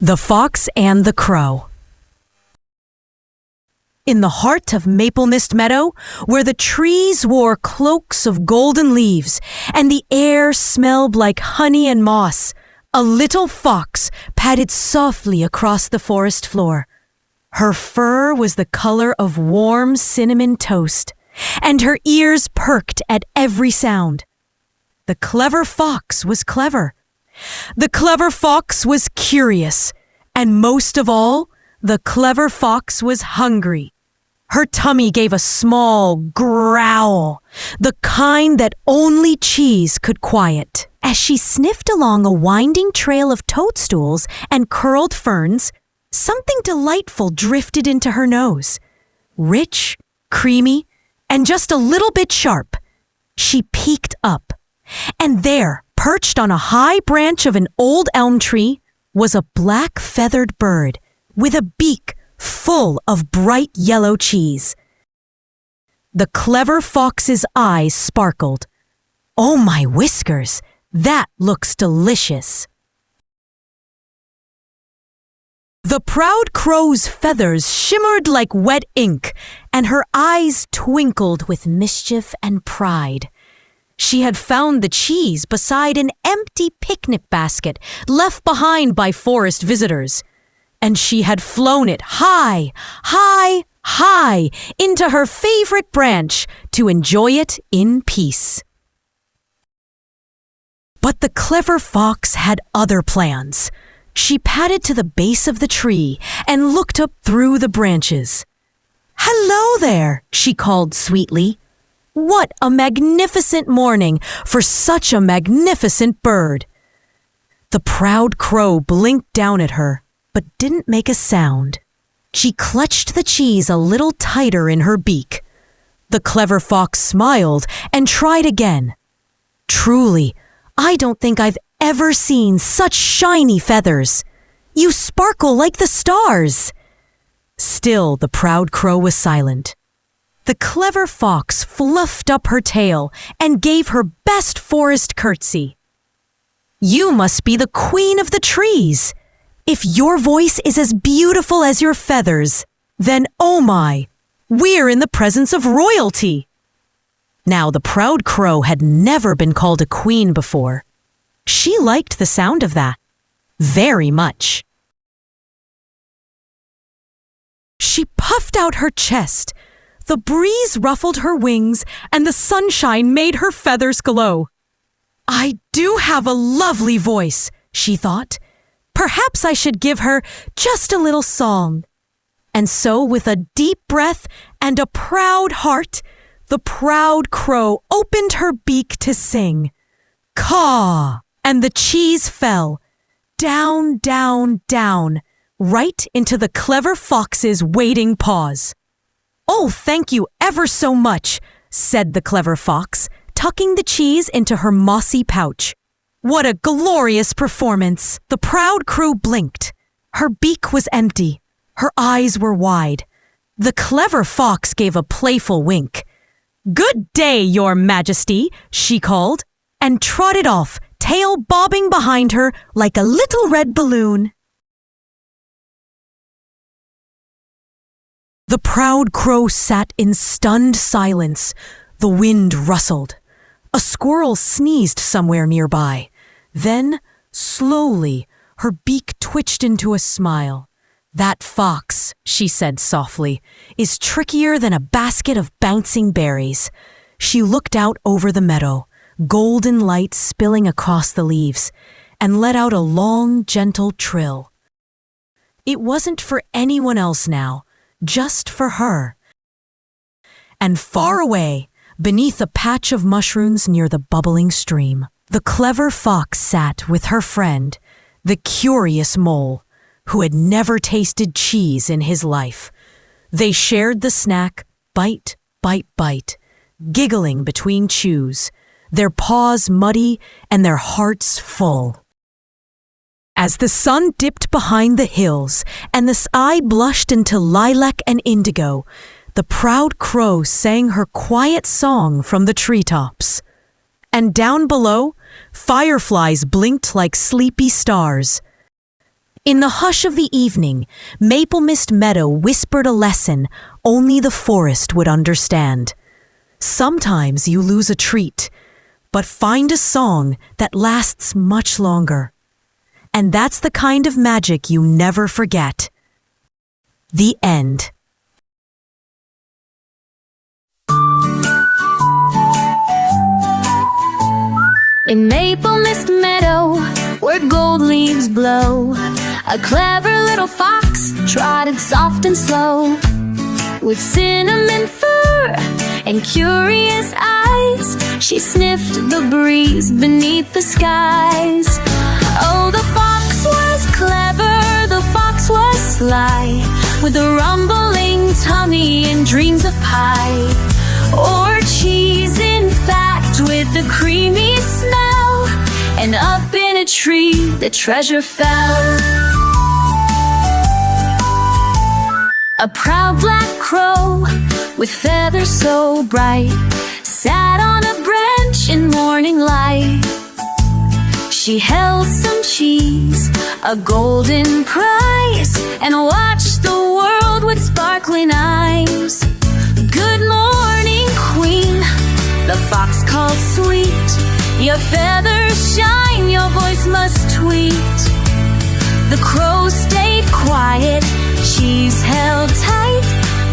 The Fox and the Crow. In the heart of Maplemist Meadow, where the trees wore cloaks of golden leaves and the air smelled like honey and moss, a little fox padded softly across the forest floor. Her fur was the color of warm cinnamon toast, and her ears perked at every sound. The clever fox was clever. The clever fox was curious, and most of all, the clever fox was hungry. Her tummy gave a small growl, the kind that only cheese could quiet. As she sniffed along a winding trail of toadstools and curled ferns, something delightful drifted into her nose. Rich, creamy, and just a little bit sharp. She peeked up, and there, perched on a high branch of an old elm tree, was a black feathered bird with a beak full of bright yellow cheese. The clever fox's eyes sparkled. "Oh, my whiskers, that looks delicious." The proud crow's feathers shimmered like wet ink, and her eyes twinkled with mischief and pride. She had found the cheese beside an empty picnic basket left behind by forest visitors, and she had flown it high, high, high into her favorite branch to enjoy it in peace. But the clever fox had other plans. She padded to the base of the tree and looked up through the branches. "Hello there," she called sweetly. "What a magnificent morning for such a magnificent bird." The proud crow blinked down at her, but didn't make a sound. She clutched the cheese a little tighter in her beak. The clever fox smiled and tried again. "Truly, I don't think I've ever seen such shiny feathers. You sparkle like the stars." Still, the proud crow was silent. The clever fox fluffed up her tail and gave her best forest curtsy. "You must be the queen of the trees. If your voice is as beautiful as your feathers, then oh my, we're in the presence of royalty." Now, the proud crow had never been called a queen before. She liked the sound of that very much. She puffed out her chest. The breeze ruffled her wings, and the sunshine made her feathers glow. "I do have a lovely voice," she thought. "Perhaps I should give her just a little song." And so, with a deep breath and a proud heart, the proud crow opened her beak to sing. Caw! And the cheese fell, down, down, down, right into the clever fox's waiting paws. "Oh, thank you ever so much," said the clever fox, tucking the cheese into her mossy pouch. "What a glorious performance!" The proud crow blinked. Her beak was empty. Her eyes were wide. The clever fox gave a playful wink. "Good day, Your Majesty," she called, and trotted off, tail bobbing behind her like a little red balloon. The proud crow sat in stunned silence. The wind rustled. A squirrel sneezed somewhere nearby. Then, slowly, her beak twitched into a smile. "That fox," she said softly, "is trickier than a basket of bouncing berries." She looked out over the meadow, golden light spilling across the leaves, and let out a long, gentle trill. It wasn't for anyone else now, just for her. And far away, beneath a patch of mushrooms near the bubbling stream, the clever fox sat with her friend, the curious mole, who had never tasted cheese in his life. They shared the snack, bite, bite, bite, giggling between chews, their paws muddy and their hearts full. As the sun dipped behind the hills and the sky blushed into lilac and indigo, the proud crow sang her quiet song from the treetops. And down below, fireflies blinked like sleepy stars. In the hush of the evening, Maplemist Meadow whispered a lesson only the forest would understand. Sometimes you lose a treat, but find a song that lasts much longer. And that's the kind of magic you never forget. The end. In Maplemist Meadow, where gold leaves blow, a clever little fox trotted soft and slow. With cinnamon fur and curious eyes, she sniffed the breeze beneath the skies. Oh, the fox was clever, the fox was sly, with a rumbling tummy and dreams of pie. Or cheese, in fact, with the creamy smell. And up in a tree, the treasure fell. A proud black crow, with feathers so bright, sat on a branch in morning light. She held some cheese, a golden prize, and watched the world with sparkling eyes. Good morning, queen, the fox called sweet. Your feathers shine, your voice must tweet. The crow stayed quiet, cheese held tight,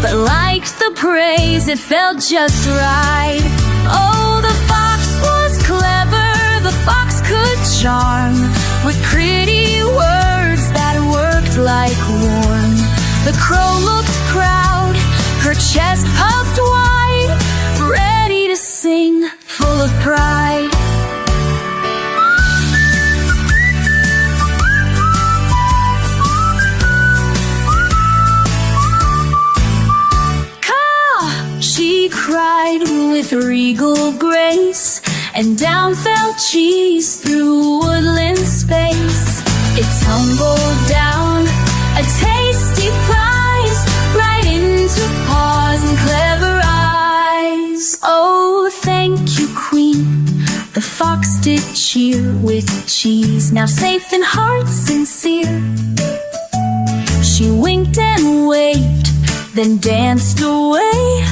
but liked the praise, it felt just right. Oh, the fox was clever, the fox could charm, with pretty words that worked like warm. The crow looked proud, her chest puffed wide, ready to sing, full of pride. She cried with regal grace, and down fell cheese through woodland space. It tumbled down, a tasty prize, right into paws and clever eyes. Oh, thank you, queen, the fox did cheer, with cheese now safe in heart sincere. She winked and waved, then danced away,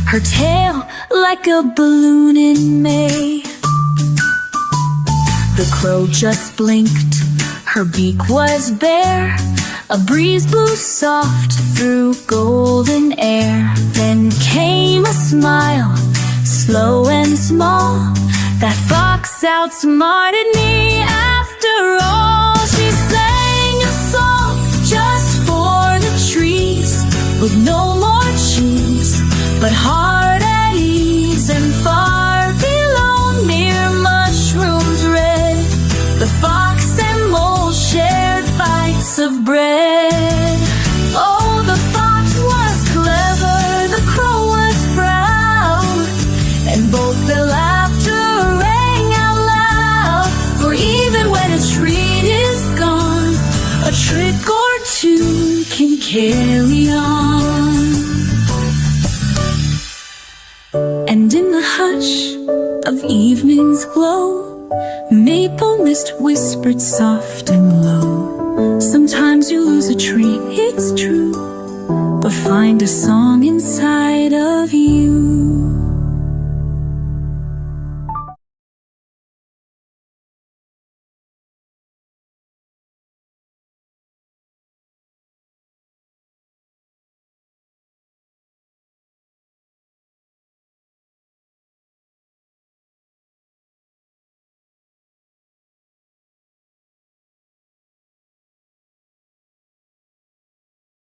her tail like a balloon in May. The crow just blinked, her beak was bare, a breeze blew soft through golden air. Then came a smile, slow and small, that fox outsmarted me after all. She sang a song just for the trees, with no more cheese, but heart at ease. And far below, near mushrooms red, the fox and mole shared bites of bread. Oh, the fox was clever, the crow was proud, and both their laughter rang out loud. For even when a treat is gone, a trick or two can carry on. And in the hush of evening's glow, Maplemist whispered soft and low, sometimes you lose a treat, it's true, but find a song inside of you.